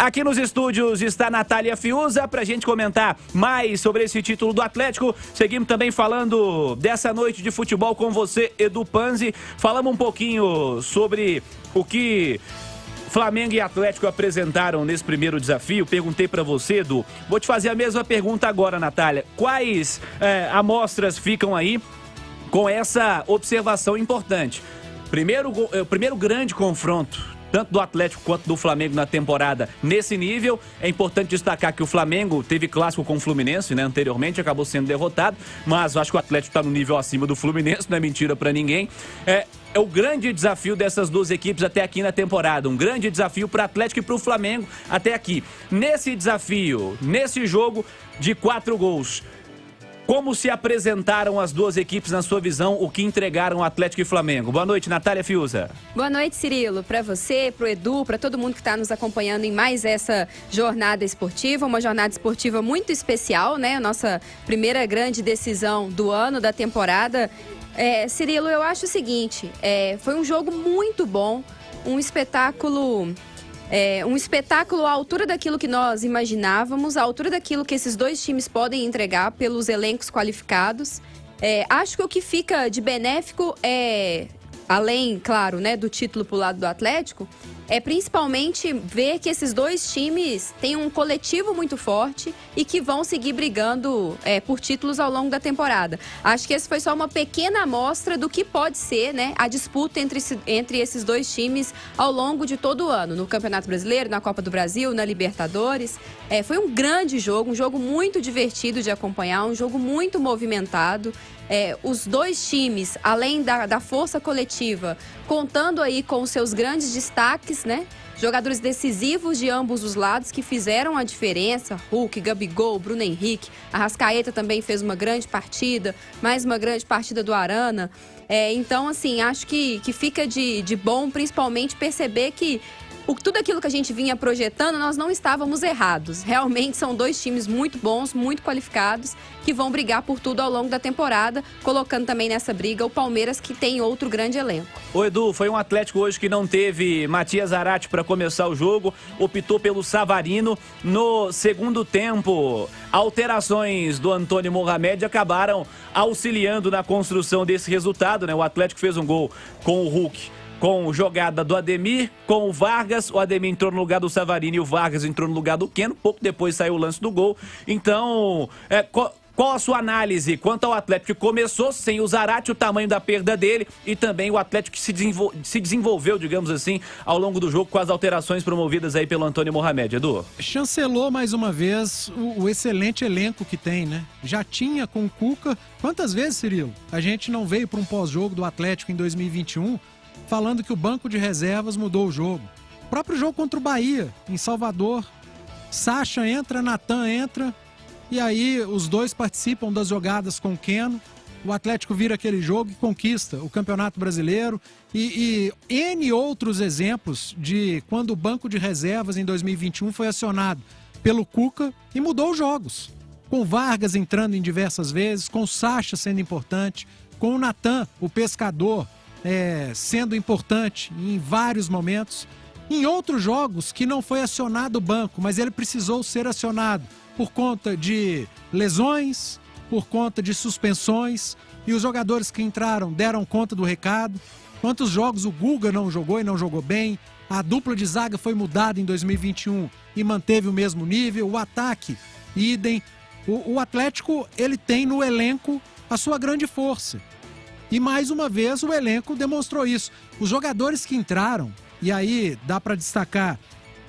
Aqui nos estúdios está a Natália Fiuza para a gente comentar mais sobre esse título do Atlético. Seguimos também falando dessa noite de futebol com você, Edu Panzi. Falamos um pouquinho sobre o que Flamengo e Atlético apresentaram nesse primeiro desafio. Perguntei para você, Edu. Vou te fazer a mesma pergunta agora, Natália. Quais amostras ficam aí com essa observação importante? Primeiro grande confronto, tanto do Atlético quanto do Flamengo na temporada, nesse nível. É importante destacar que o Flamengo teve clássico com o Fluminense, né? Anteriormente, acabou sendo derrotado, mas eu acho que o Atlético está no nível acima do Fluminense, não é mentira para ninguém. É o grande desafio dessas duas equipes até aqui na temporada. Um grande desafio para o Atlético e para o Flamengo até aqui. Nesse desafio, nesse jogo de 4 gols, como se apresentaram as duas equipes na sua visão, o que entregaram o Atlético e Flamengo? Boa noite, Natália Fiuza. Boa noite, Cirilo. Para você, para o Edu, para todo mundo que está nos acompanhando em mais essa jornada esportiva, uma jornada esportiva muito especial, né? A nossa primeira grande decisão do ano, da temporada. Cirilo, eu acho o seguinte, foi um jogo muito bom, um espetáculo à altura daquilo que nós imaginávamos, à altura daquilo que esses dois times podem entregar pelos elencos qualificados. Acho que o que fica de benéfico além, claro, né, do título pro lado do Atlético, é principalmente ver que esses dois times têm um coletivo muito forte e que vão seguir brigando por títulos ao longo da temporada. Acho que esse foi só uma pequena amostra do que pode ser, né, a disputa entre esses dois times ao longo de todo o ano, no Campeonato Brasileiro, na Copa do Brasil, na Libertadores. Foi um grande jogo, um jogo muito divertido de acompanhar, um jogo muito movimentado. Os dois times, além da força coletiva, contando aí com os seus grandes destaques, né? Jogadores decisivos de ambos os lados que fizeram a diferença. Hulk, Gabigol, Bruno Henrique, Arrascaeta também fez uma grande partida, mais uma grande partida do Arana. Então, assim, acho que fica de bom, principalmente, perceber que tudo aquilo que a gente vinha projetando, nós não estávamos errados. Realmente são dois times muito bons, muito qualificados, que vão brigar por tudo ao longo da temporada, colocando também nessa briga o Palmeiras, que tem outro grande elenco. Ô Edu, foi um Atlético hoje que não teve Matias Zarate para começar o jogo, optou pelo Savarino. No segundo tempo, alterações do Antônio Mohamed acabaram auxiliando na construção desse resultado, né? O Atlético fez um gol com o Hulk, com jogada do Ademir, com o Vargas. O Ademir entrou no lugar do Savarino e o Vargas entrou no lugar do Keno. Pouco depois saiu o lance do gol. Então, qual a sua análise quanto ao Atlético que começou sem o Zarate, o tamanho da perda dele, e também o Atlético que se desenvolveu, digamos assim, ao longo do jogo com as alterações promovidas aí pelo Antônio Mohamed, Edu? Chancelou mais uma vez o excelente elenco que tem, né? Já tinha com o Cuca. Quantas vezes, Cirilo, a gente não veio para um pós-jogo do Atlético em 2021 falando que o banco de reservas mudou o jogo? O próprio jogo contra o Bahia, em Salvador, Sacha entra, Natan entra, e aí os dois participam das jogadas com o Keno. O Atlético vira aquele jogo e conquista o Campeonato Brasileiro. E N outros exemplos de quando o banco de reservas em 2021 foi acionado pelo Cuca e mudou os jogos. Com o Vargas entrando em diversas vezes, com o Sacha sendo importante, com o Natan, o pescador, sendo importante em vários momentos. Em outros jogos que não foi acionado o banco, mas ele precisou ser acionado por conta de lesões, por conta de suspensões, e os jogadores que entraram deram conta do recado. Quantos jogos o Guga não jogou e não jogou bem? A dupla de zaga foi mudada em 2021 e manteve o mesmo nível. O ataque, idem. O Atlético, ele tem no elenco a sua grande força. E mais uma vez o elenco demonstrou isso. Os jogadores que entraram, e aí dá para destacar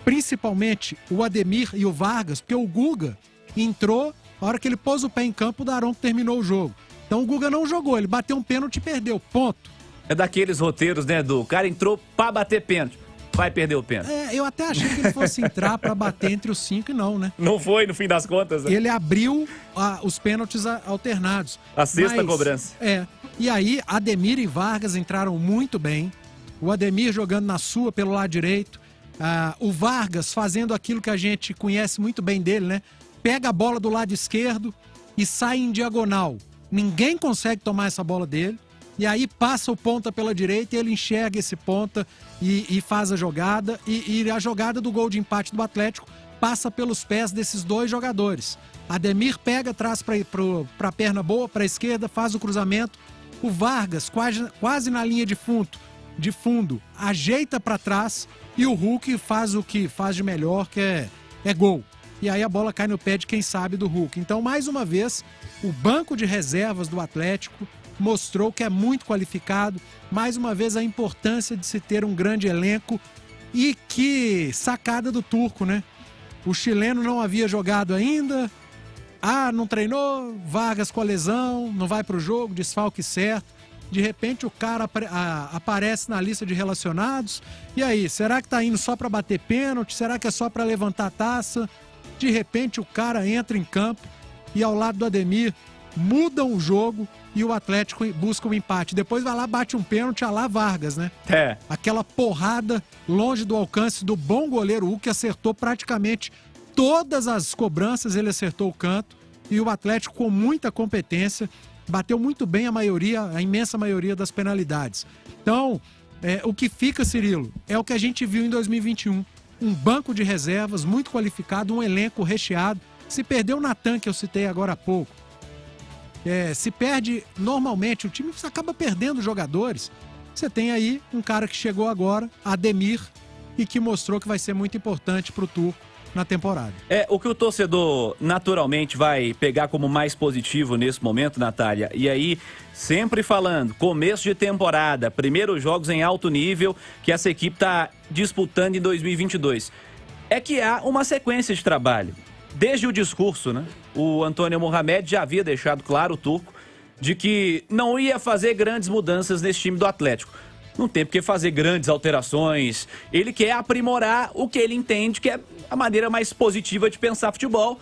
principalmente o Ademir e o Vargas, porque o Guga entrou, a hora que ele pôs o pé em campo, o Daronco terminou o jogo. Então o Guga não jogou, ele bateu um pênalti e perdeu, ponto. É daqueles roteiros, né, Edu? O cara entrou pra bater pênalti, vai perder o pênalti. Eu até achei que ele fosse entrar pra bater entre os 5 e não, né? Não foi, no fim das contas, né? Ele abriu os pênaltis alternados. A sexta cobrança. E aí, Ademir e Vargas entraram muito bem. O Ademir jogando na sua pelo lado direito. O Vargas fazendo aquilo que a gente conhece muito bem dele, né? Pega a bola do lado esquerdo e sai em diagonal. Ninguém consegue tomar essa bola dele. e aí passa o ponta pela direita e ele enxerga esse ponta e faz a jogada. E a jogada do gol de empate do Atlético passa pelos pés desses dois jogadores. Ademir pega, traz para a perna boa, para a esquerda, faz o cruzamento. O Vargas, quase na linha de fundo, ajeita para trás e o Hulk faz o que faz de melhor, que é gol. E aí a bola cai no pé de quem sabe do Hulk. Então, mais uma vez, o banco de reservas do Atlético mostrou que é muito qualificado. Mais uma vez, a importância de se ter um grande elenco. E que sacada do Turco, né? O chileno não havia jogado ainda. Não treinou, Vargas com a lesão, não vai para o jogo, desfalque certo. De repente o cara aparece na lista de relacionados. E aí, será que tá indo só para bater pênalti? Será que é só para levantar a taça? De repente o cara entra em campo e ao lado do Ademir mudam o jogo e o Atlético busca o empate. Depois vai lá, bate um pênalti a lá Vargas, né? Aquela porrada longe do alcance do bom goleiro Hulk, que acertou praticamente todas as cobranças, ele acertou o canto. E o Atlético, com muita competência, bateu muito bem a imensa maioria das penalidades. Então, o que fica, Cirilo, é o que a gente viu em 2021. Um banco de reservas muito qualificado, um elenco recheado. Se perdeu o Natan, que eu citei agora há pouco. Se perde, normalmente, o time acaba perdendo jogadores. Você tem aí um cara que chegou agora, Ademir, e que mostrou que vai ser muito importante para o Turco na temporada. O que o torcedor naturalmente vai pegar como mais positivo nesse momento, Natália, e aí sempre falando, começo de temporada, primeiros jogos em alto nível que essa equipe está disputando em 2022, é que há uma sequência de trabalho. Desde o discurso, né? O Antônio Mohamed já havia deixado claro, o Turco, de que não ia fazer grandes mudanças nesse time do Atlético. Não tem porque fazer grandes alterações. Ele quer aprimorar o que ele entende que é a maneira mais positiva de pensar futebol.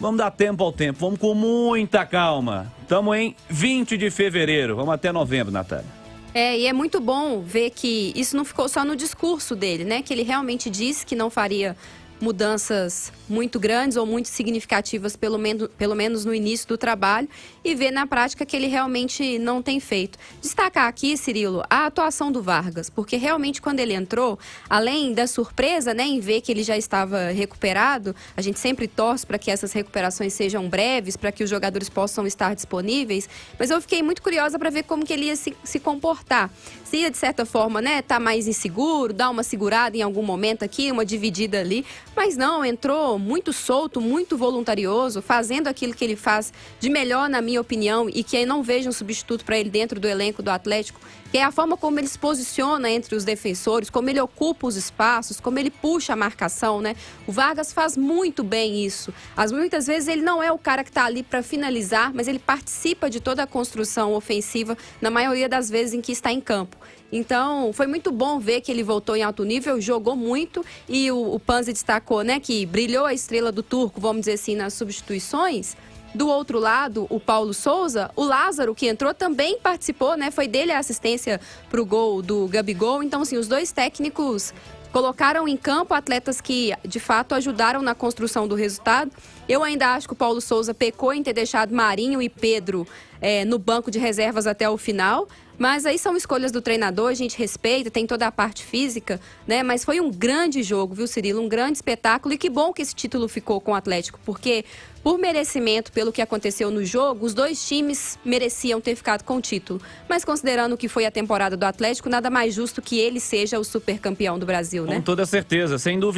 Vamos dar tempo ao tempo, vamos com muita calma. Estamos em 20 de fevereiro, vamos até novembro, Natália. E é muito bom ver que isso não ficou só no discurso dele, né? Que ele realmente disse que não faria mudanças muito grandes ou muito significativas, pelo menos no início do trabalho, e ver na prática que ele realmente não tem feito. Destacar aqui, Cirilo, a atuação do Vargas, porque realmente quando ele entrou, além da surpresa, né, em ver que ele já estava recuperado, a gente sempre torce para que essas recuperações sejam breves, para que os jogadores possam estar disponíveis, mas eu fiquei muito curiosa para ver como que ele ia se comportar. Se ia, de certa forma, né, tá mais inseguro, dar uma segurada em algum momento aqui, uma dividida ali, mas não, entrou muito solto, muito voluntarioso, fazendo aquilo que ele faz de melhor, na minha opinião, e que eu não vejo um substituto para ele dentro do elenco do Atlético, que é a forma como ele se posiciona entre os defensores, como ele ocupa os espaços, como ele puxa a marcação, né? O Vargas faz muito bem isso. Muitas vezes ele não é o cara que está ali para finalizar, mas ele participa de toda a construção ofensiva, na maioria das vezes em que está em campo. Então, foi muito bom ver que ele voltou em alto nível, jogou muito, e o Panzi destacou, né, que brilhou a estrela do Turco, vamos dizer assim, nas substituições. Do outro lado, o Paulo Souza, o Lázaro, que entrou, também participou, né? Foi dele a assistência para o gol do Gabigol. Então, assim, os dois técnicos colocaram em campo atletas que, de fato, ajudaram na construção do resultado. Eu ainda acho que o Paulo Souza pecou em ter deixado Marinho e Pedro no banco de reservas até o final. Mas aí são escolhas do treinador, a gente respeita, tem toda a parte física, né? Mas foi um grande jogo, viu, Cirilo? Um grande espetáculo, e que bom que esse título ficou com o Atlético, porque por merecimento, pelo que aconteceu no jogo, os dois times mereciam ter ficado com o título. Mas considerando que foi a temporada do Atlético, nada mais justo que ele seja o supercampeão do Brasil, né? Com toda certeza, sem dúvida.